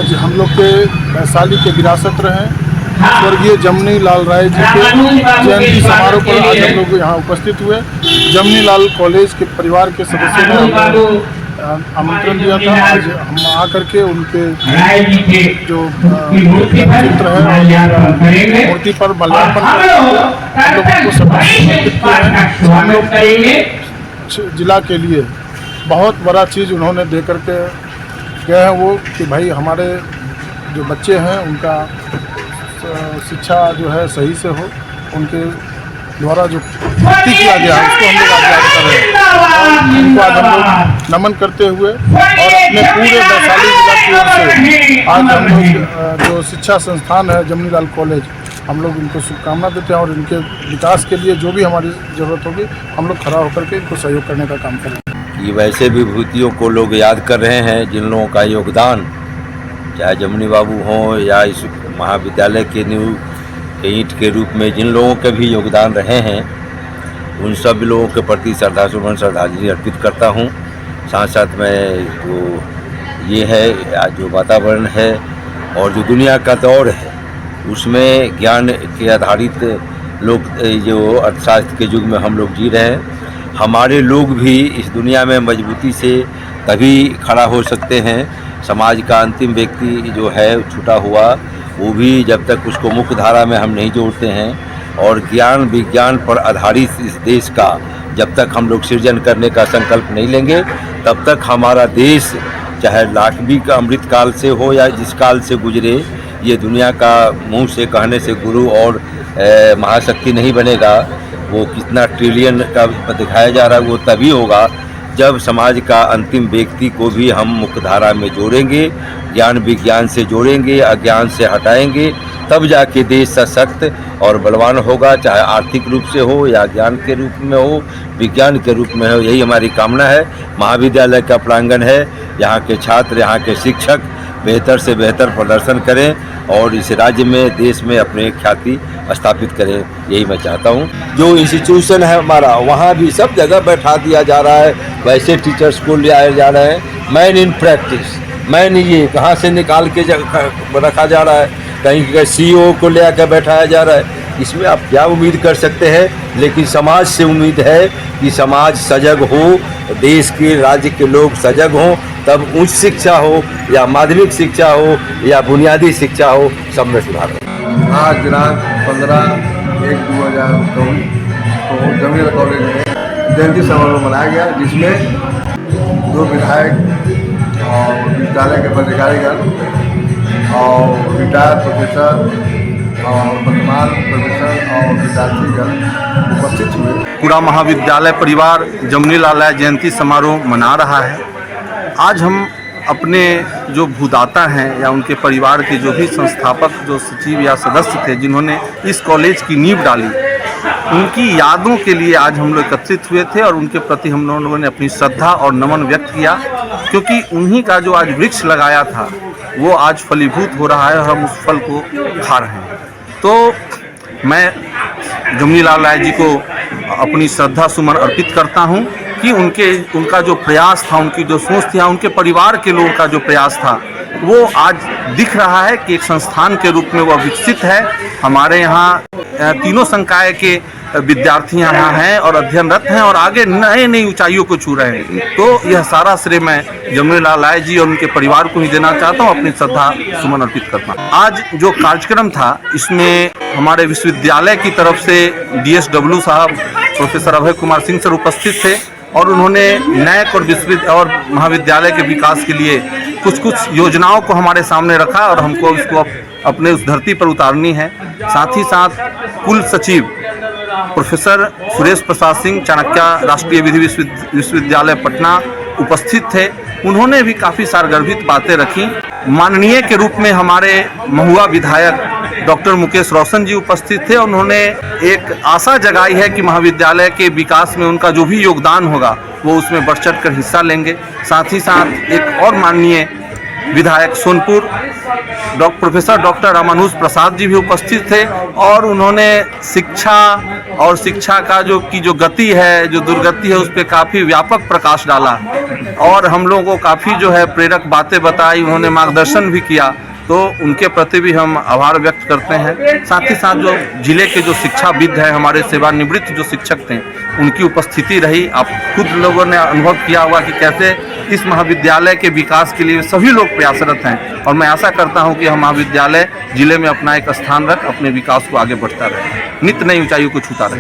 आज हम लोग के वैशाली के विरासत रहे स्वर्गीय जमनी लाल राय जी के जयंती समारोह पर आज हम लोग यहाँ उपस्थित हुए। जमनी लाल कॉलेज के परिवार के सदस्यों ने हमें आमंत्रण दिया था। आज हम आकर के उनके जो चित्र है मूर्ति पर माल्यार्पण हम लोग उनको समर्पित किया है। हम लोग जिला के लिए बहुत बड़ा चीज़ उन्होंने दे करके गए हैं वो कि भाई हमारे जो बच्चे हैं उनका शिक्षा जो है सही से हो, उनके द्वारा जो भक्ति किया गया है उसको हम लोग आज याद कर रहे हैं। उनको आज हम लोग नमन करते हुए और अपने पूरे वैशाली जिला की ओर से आज हम लोग जो शिक्षा संस्थान है जमनी लाल कॉलेज, हम लोग इनको शुभकामना देते हैं और इनके विकास के लिए जो भी हमारी ज़रूरत होगी हम लोग खड़ा होकर के इनको सहयोग करने का काम करेंगे। ये वैसे विभूतियों को लोग याद कर रहे हैं जिन लोगों का योगदान, चाहे जमनी बाबू हों या इस महाविद्यालय के नींव के ईंट के रूप में जिन लोगों के भी योगदान रहे हैं, उन सब लोगों के प्रति श्रद्धासुमन श्रद्धांजलि अर्पित करता हूं। साथ साथ में जो ये है आज जो वातावरण है और जो दुनिया का दौर है उसमें ज्ञान के आधारित लोग जो अर्थशास्त्र के युग में हम लोग जी रहे हैं, हमारे लोग भी इस दुनिया में मजबूती से तभी खड़ा हो सकते हैं। समाज का अंतिम व्यक्ति जो है छूटा हुआ, वो भी जब तक उसको मुख्य धारा में हम नहीं जोड़ते हैं और ज्ञान विज्ञान पर आधारित इस देश का जब तक हम लोग सृजन करने का संकल्प नहीं लेंगे, तब तक हमारा देश चाहे लाखवीं का अमृत काल से हो या जिस काल से गुजरे, ये दुनिया का मुंह से कहने से गुरु और महाशक्ति नहीं बनेगा। वो कितना ट्रिलियन का दिखाया जा रहा है वो तभी होगा जब समाज का अंतिम व्यक्ति को भी हम मुख्यधारा में जोड़ेंगे, ज्ञान विज्ञान से जोड़ेंगे, अज्ञान से हटाएंगे, तब जाके देश सशक्त और बलवान होगा, चाहे आर्थिक रूप से हो या ज्ञान के रूप में हो, विज्ञान के रूप में हो। यही हमारी कामना है। महाविद्यालय का प्रांगण है, यहाँ के छात्र, यहाँ के शिक्षक बेहतर से बेहतर प्रदर्शन करें और इस राज्य में देश में अपने ख्याति स्थापित करें, यही मैं चाहता हूँ। जो इंस्टीट्यूशन है हमारा, वहाँ भी सब जगह बैठा दिया जा रहा है, वैसे टीचर्स को ले आए जा रहे हैं। मैन इन प्रैक्टिस, मैन ये कहाँ से निकाल के रखा जा रहा है, कहीं CEO को ले आकर बैठाया जा रहा है। इसमें आप क्या उम्मीद कर सकते हैं, लेकिन समाज से उम्मीद है कि समाज सजग हो, देश के राज्य के लोग सजग हों, तब उच्च शिक्षा हो या माध्यमिक शिक्षा हो या बुनियादी शिक्षा हो, सब में सुधार हो। आज दिनांक 15/1/2024 को जमनी लाल कॉलेज में जयंती समारोह मनाया गया, जिसमें 2 विधायक और विद्यालय के पदाधिकारीगण और रिटायर्ड प्रोफेसर और वर्तमान प्रोफेसर और विद्यार्थीगण उपस्थित हुए। पूरा महाविद्यालय परिवार जमनी लाल राय जयंती समारोह मना रहा है। आज हम अपने जो भूदाता हैं या उनके परिवार के जो भी संस्थापक, जो सचिव या सदस्य थे जिन्होंने इस कॉलेज की नींव डाली, उनकी यादों के लिए आज हम लोग एकत्रित हुए थे और उनके प्रति हम लोगों ने अपनी श्रद्धा और नमन व्यक्त किया, क्योंकि उन्हीं का जो आज वृक्ष लगाया था वो आज फलीभूत हो रहा है और हम उस फल को खा रहे हैं। तो मैं जमनी लाल राय जी को अपनी श्रद्धा सुमन अर्पित करता हूं कि उनका जो प्रयास था, उनकी जो सोच थी, उनके परिवार के लोगों का जो प्रयास था, वो आज दिख रहा है कि एक संस्थान के रूप में वह विकसित है। हमारे यहाँ तीनों संकाय के विद्यार्थी यहाँ हैं और अध्ययनरत हैं और आगे नई ऊंचाइयों को छू रहे हैं। तो यह सारा श्रेय मैं जमनी लाल राय जी और उनके परिवार को ही देना चाहता हूँ, अपनी श्रद्धा सुमन अर्पित करता हूँ। आज जो कार्यक्रम था, इसमें हमारे विश्वविद्यालय की तरफ से DSW साहब प्रोफेसर अभय कुमार सिंह सर उपस्थित थे और उन्होंने नैक और महाविद्यालय के विकास के लिए कुछ योजनाओं को हमारे सामने रखा और हमको इसको अपने उस धरती पर उतारनी है। साथ ही साथ कुल सचिव प्रोफेसर सुरेश प्रसाद सिंह चाणक्य राष्ट्रीय विधि विश्वविद्यालय पटना उपस्थित थे। उन्होंने भी काफ़ी सारगर्भित बातें रखी। माननीय के रूप में हमारे महुआ विधायक डॉक्टर मुकेश रोशन जी उपस्थित थे। उन्होंने एक आशा जगाई है कि महाविद्यालय के विकास में उनका जो भी योगदान होगा वो उसमें बढ़ चढ़ कर हिस्सा लेंगे। साथ ही साथ एक और माननीय विधायक सोनपुर प्रोफेसर डॉक्टर रामानुज प्रसाद जी भी उपस्थित थे और उन्होंने शिक्षा और शिक्षा का जो गति है, जो दुर्गति है, उस पर काफ़ी व्यापक प्रकाश डाला और हम लोगों को काफ़ी जो है प्रेरक बातें बताई, उन्होंने मार्गदर्शन भी किया। तो उनके प्रति भी हम आभार व्यक्त करते हैं। साथ ही साथ जो जिले के जो शिक्षाविद हैं, हमारे सेवानिवृत्त जो शिक्षक थे, उनकी उपस्थिति रही। आप खुद लोगों ने अनुभव किया होगा कि कैसे इस महाविद्यालय के विकास के लिए सभी लोग प्रयासरत हैं और मैं आशा करता हूं कि यह महाविद्यालय जिले में अपना एक स्थान रख अपने विकास को आगे बढ़ता रहे, नित्य नई ऊंचाइयों को छूता रहे।